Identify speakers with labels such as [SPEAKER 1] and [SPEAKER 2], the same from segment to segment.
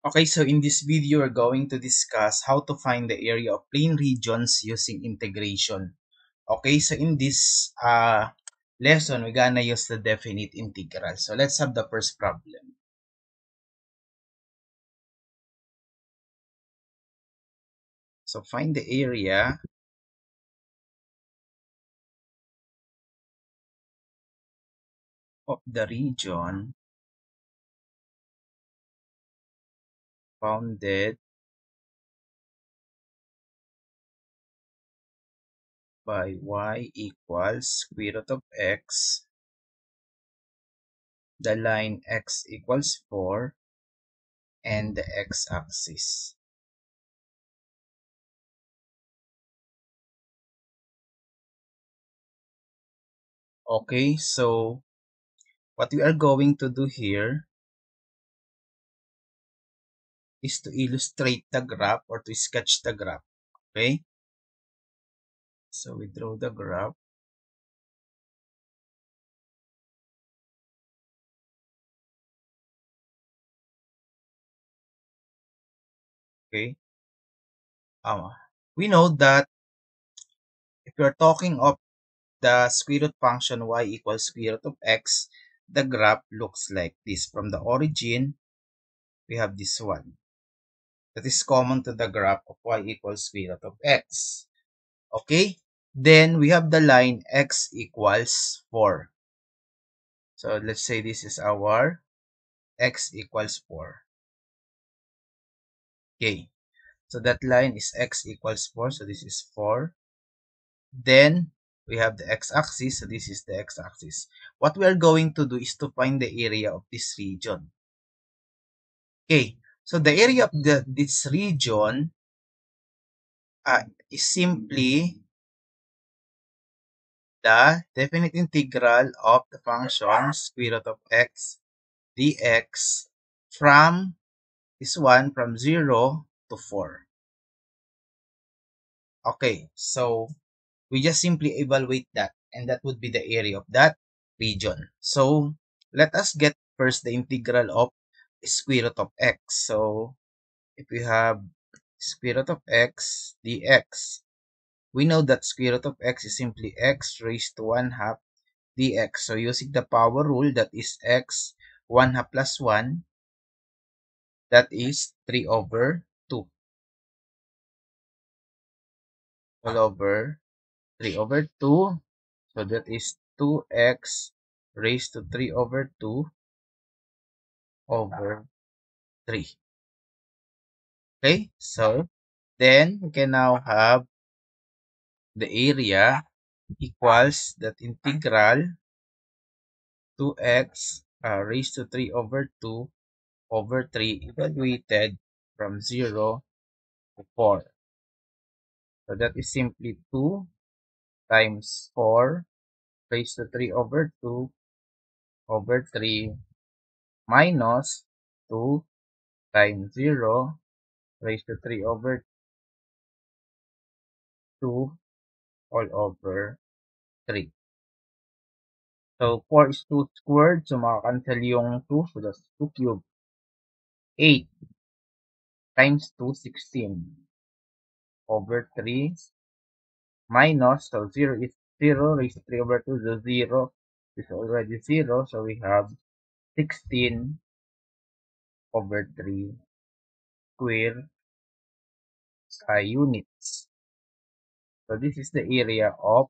[SPEAKER 1] Okay, so in this video, we're going to discuss how to find the area of plane regions using integration. Okay, so in this lesson, we're gonna use the definite integral. So let's have the first problem. So find the area of the region bounded by y equals square root of x, the line x equals 4, and the x-axis. Okay, so what we are going to do here is to illustrate the graph or to sketch the graph. Okay, so we draw the graph. Okay, uh, we know that if you're talking of the square root function y equals square root of x, the graph looks like this. From the origin, we have this one that is common to the graph of y equals square root of x. Okay, then we have the line x equals 4. So let's say this is our x equals 4. Okay, so that line is x equals 4. So this is 4. Then we have the x-axis. So this is the x-axis. What we are going to do is to find the area of this region. Okay, so the area of this region is simply the definite integral of the function square root of x dx from this one from 0 to 4. Okay, so we just simply evaluate that, and that would be the area of that region. So let us get first the integral of square root of x. So if we have square root of x dx, we know that square root of x is simply x raised to 1 half dx. So using the power rule, that is x 1 half plus 1, that is 3 over 2, all over 3 over 2. So that is 2x raised to 3 over 2 over 3. Okay, so then we can now have the area equals that integral 2x raised to 3 over 2 over 3 evaluated from 0 to 4. So that is simply 2 times 4 raised to 3 over 2 over 3 minus 2 times 0 raised to 3 over 2 all over 3. So 4 is 2 squared. So makakancel yung 2. So that's 2 cubed. 8 times 2, 16 over 3 minus. So 0 is 0 raised to 3 over 2. So 0 is already 0. So we have 16 over 3 square units. So this is the area of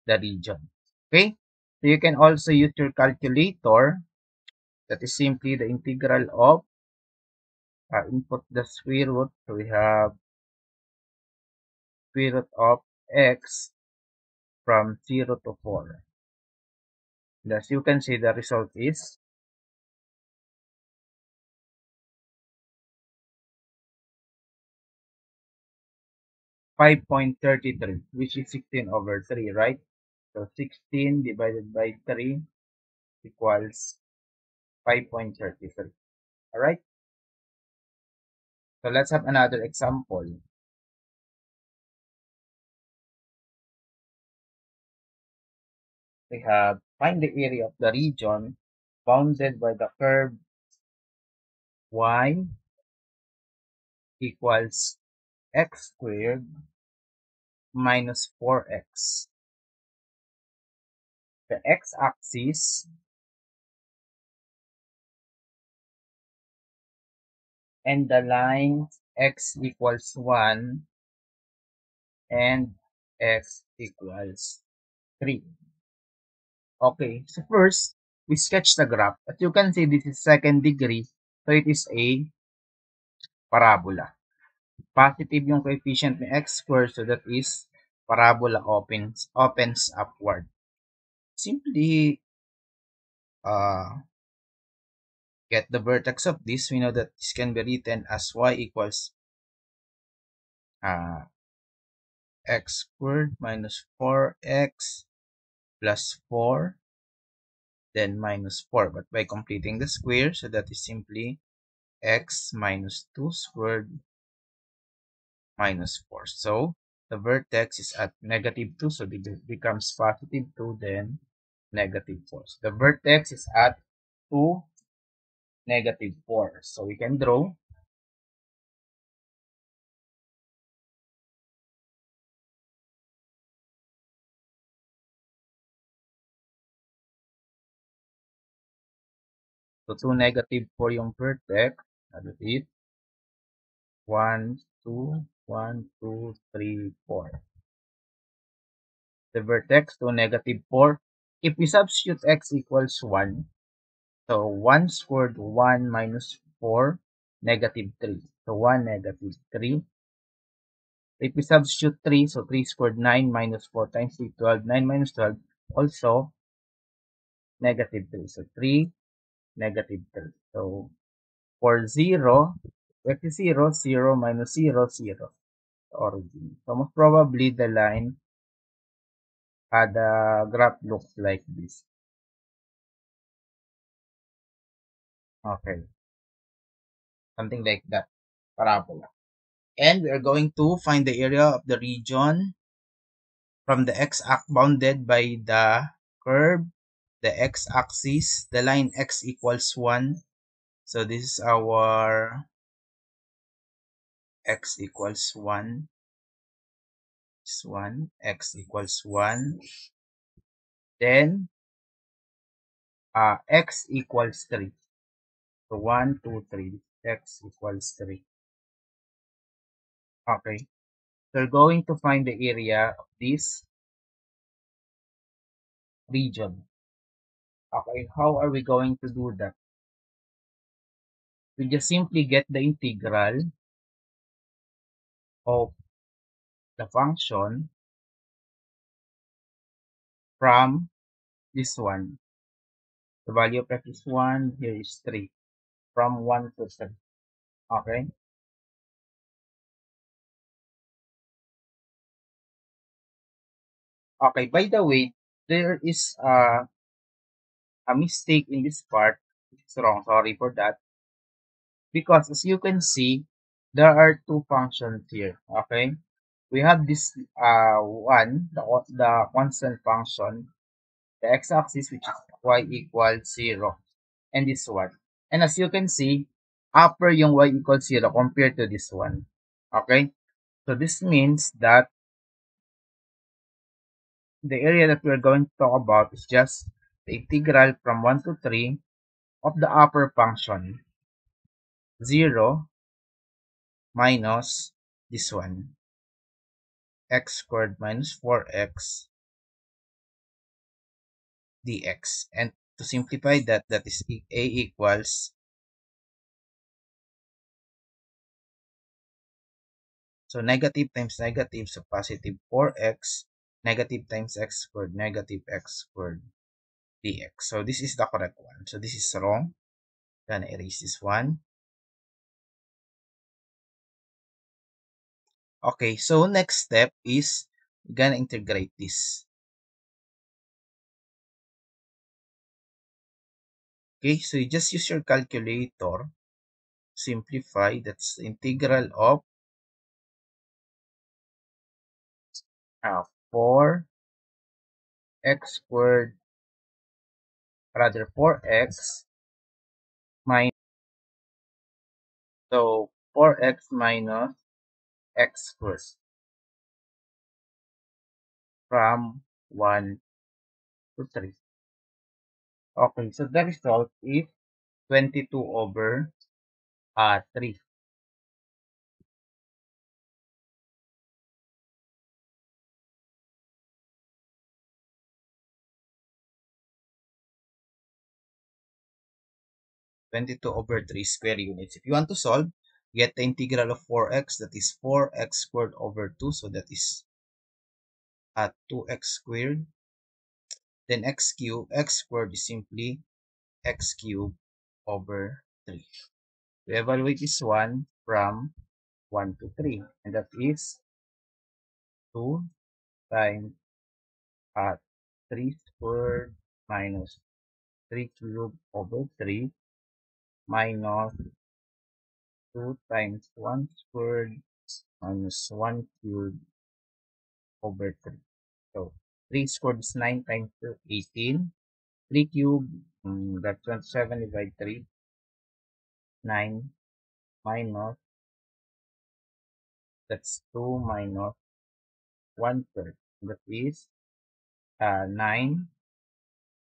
[SPEAKER 1] the region. Okay? So you can also use your calculator. That is simply the integral of input the square root. So we have square root of x from 0 to 4. And as you can see, the result is 5.33, which is 16 over 3, right? So 16 divided by 3 equals 5.33. All right? So let's have another example. We have find the area of the region bounded by the curve y equals x squared minus 4x. The x-axis and the line x equals 1 and x equals 3. Okay, so first, we sketch the graph. As you can see, this is second degree, so it is a parabola. Positive yung coefficient ng x squared, so that is parabola opens upward. Simply get the vertex of this. We know that this can be written as y equals uh, x squared minus 4x plus 4, then minus 4. But by completing the square, so that is simply x minus 2 squared minus 4. So the vertex is at negative 2, so it becomes positive 2, then negative 4. So the vertex is at 2, negative 4. So we can draw so 2, negative 4 yung vertex. Ano it? 1, 2, 1, 2, 3, 4. The vertex to negative 4. If we substitute x equals 1, so 1 squared 1 minus 4, negative 3. So 1, negative 3. If we substitute 3, so 3 squared 9 minus 4 times 3, 12. 9 minus 12, also negative 3. So 3, negative 3. So for 0, x is 0, 0 minus 0, 0. Origin. So most probably the line the graph looks like this. Okay, something like that, parabola. And we are going to find the area of the region from the x-axis bounded by the curve, the x-axis, the line x equals 1. So this is our x equals 1. This one, x equals 1. Then x equals 3. So 1, 2, 3. X equals 3. Okay. So we're going to find the area of this region. Okay, how are we going to do that? We just simply get the integral of the function from this one. The value of x is 1, here is 3. From 1 to 3. Okay? Okay, by the way, there is a mistake in this part. It's wrong, sorry for that. Because as you can see, there are two functions here. Okay? We have this one, the constant function, the x-axis, which is y equals 0, and this one. And as you can see, upper yung y equals 0 compared to this one. Okay? So this means that the area that we're going to talk about is just the integral from 1 to 3 of the upper function, 0 minus this one, x squared minus 4x dx. And to simplify that, that is a equals, so negative times negative, so positive 4x, negative times x squared, negative x squared dx. So this is the correct one. So this is wrong. Gonna erase this one. Okay, so next step is we're gonna integrate this. Okay, so you just use your calculator. Simplify. That's the integral of 4x squared, rather 4x minus, so 4x minus x squared from 1 to 3. Okay, so the result is 22 over 3. 22 over 3 square units. If you want to solve, get the integral of 4x, that is 4x squared over 2, so that is 2x squared. Then x cubed, x squared is simply x cubed over 3. We evaluate this one from 1 to 3, and that is 2 times 3 squared minus 3 cubed over 3 minus 2 times 1 squared minus 1 cubed over 3. So 3 squared is 9 times 2, 18. 3 cubed, that's 27 divided by 3, 9 minus, that's 2 minus 1 third. That is 9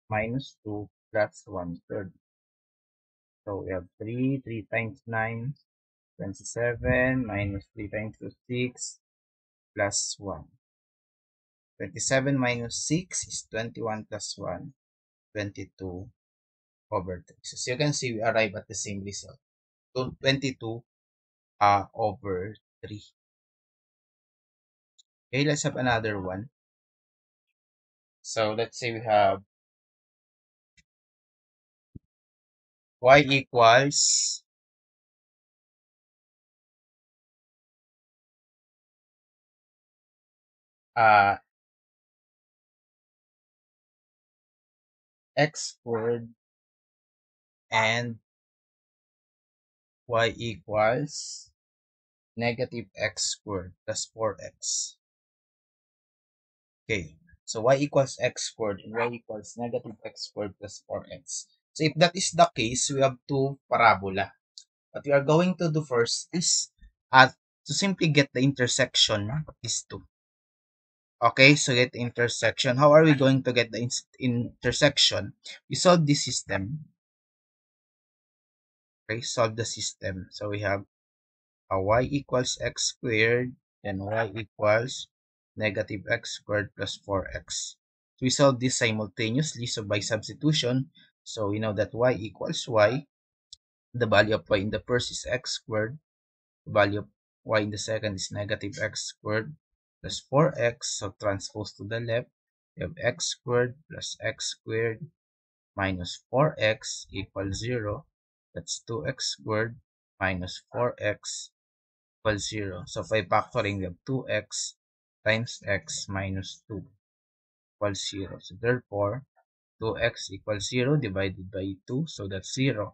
[SPEAKER 1] minus 2 plus 1 third. So we have 3 times 9, 27 minus 3 times 2, 6 plus 1. 27 minus 6 is 21 plus 1, 22 over 3. So you can see we arrive at the same result. So 22 over 3. Okay, let's have another one. So let's say we have y equals uh, x squared and y equals negative x squared plus 4x. Okay, so y equals x squared and y equals negative x squared plus 4x. So if that is the case, we have two parabola. What we are going to do first is to simply get the intersection of these two. Okay, so get the intersection. How are we going to get the intersection? We solve this system. Okay, solve the system. So we have y equals x squared and y equals negative x squared plus 4x. So we solve this simultaneously, so by substitution, so we know that y equals y, the value of y in the first is x squared, the value of y in the second is negative x squared plus 4x, so transpose to the left, we have x squared plus x squared minus 4x equals 0, that's 2x squared minus 4x equals 0. So by factoring, we have 2x times x minus 2 equals 0. So therefore, 2x equals 0 divided by 2, so that's 0.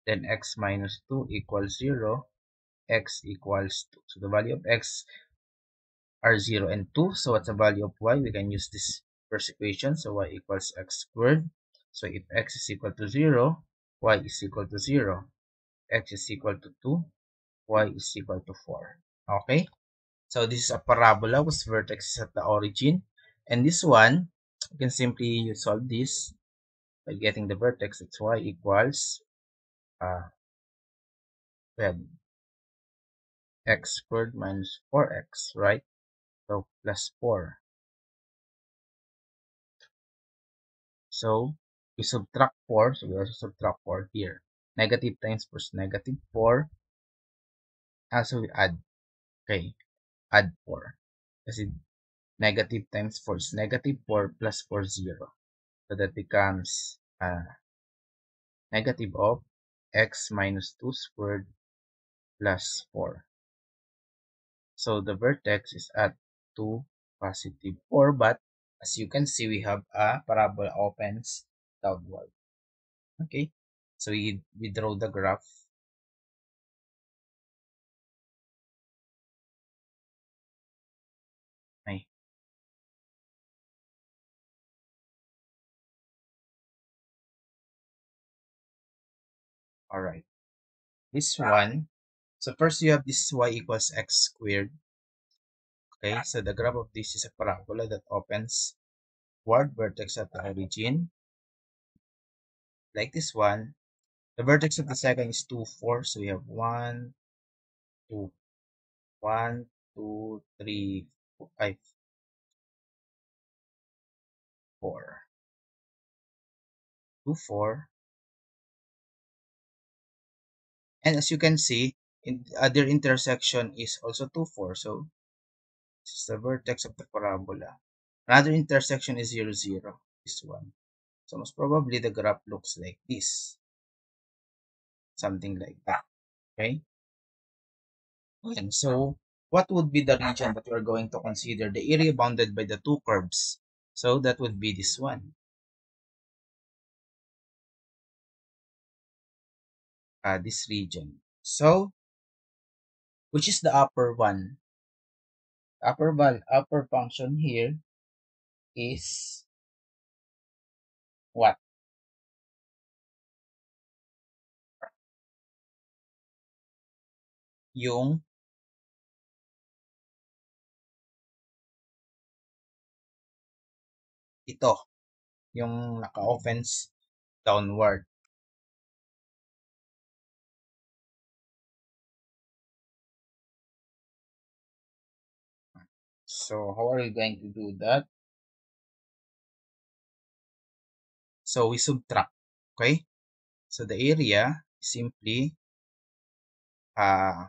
[SPEAKER 1] Then x minus 2 equals 0, x equals 2. So the value of x are 0 and 2. So what's the value of y? We can use this first equation. So y equals x squared. So if x is equal to 0, y is equal to 0. X is equal to 2, y is equal to 4. Okay? So this is a parabola whose vertex is at the origin. And this one, you can simply solve this by getting the vertex. It's y equals we have x squared minus 4x, right? So plus 4. So we subtract 4, so we also subtract 4 here. Negative times 4 is negative 4. Also we add, okay, add 4. Kasi negative times 4 is negative 4 plus 4 0. So that becomes negative of x minus 2 squared plus 4. So the vertex is at 2, positive 4, but as you can see, we have a parabola opens downward. Okay, so we draw the graph. Okay. All right. This one, So first you have this y equals x squared. Okay, so the graph of this is a parabola that opens toward vertex at the origin, like this one. The vertex of the second is 2, 4. So we have 1, 2, 1, 2, 3, 5, 4. 2, 4. And as you can see, in other intersection is also 2, 4. So this is the vertex of the parabola. Another intersection is 0, 0. This one. So most probably the graph looks like this. Something like that. Okay? And so what would be the region that we're going to consider? The area bounded by the two curves. So that would be this one. This region. So, which is the upper one? Upper function here is what? Yung ito, yung naka-offense downward. So, how are we going to do that? So, we subtract. Okay? So, the area is simply uh,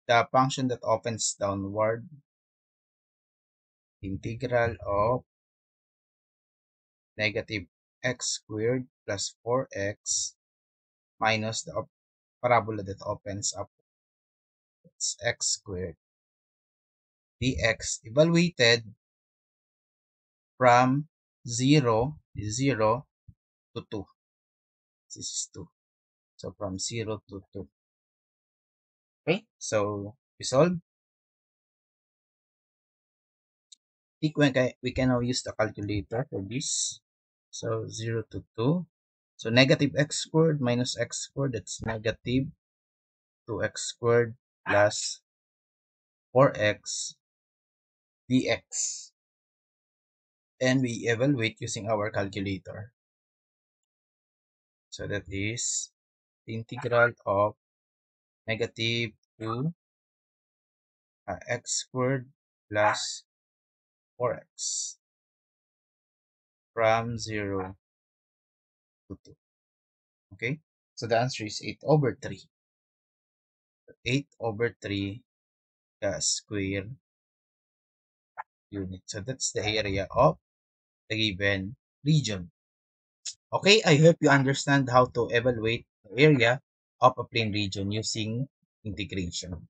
[SPEAKER 1] the function that opens downward, integral of negative x squared plus 4x minus the parabola that opens up. It's x squared dx evaluated from 0 is 0 to 2. This is 2. So from 0 to 2. Okay, so we solve. I think we can now use the calculator for this. So 0 to 2. So negative x squared minus x squared, that's negative 2x squared plus 4x dx. And we evaluate using our calculator. So that is the integral of negative 2 x squared plus 4x from 0 to 2. Okay? So the answer is 8 over 3. 8 over 3 the square unit. So that's the area of the given region. Okay, I hope you understand how to evaluate the area of a plane region using integration.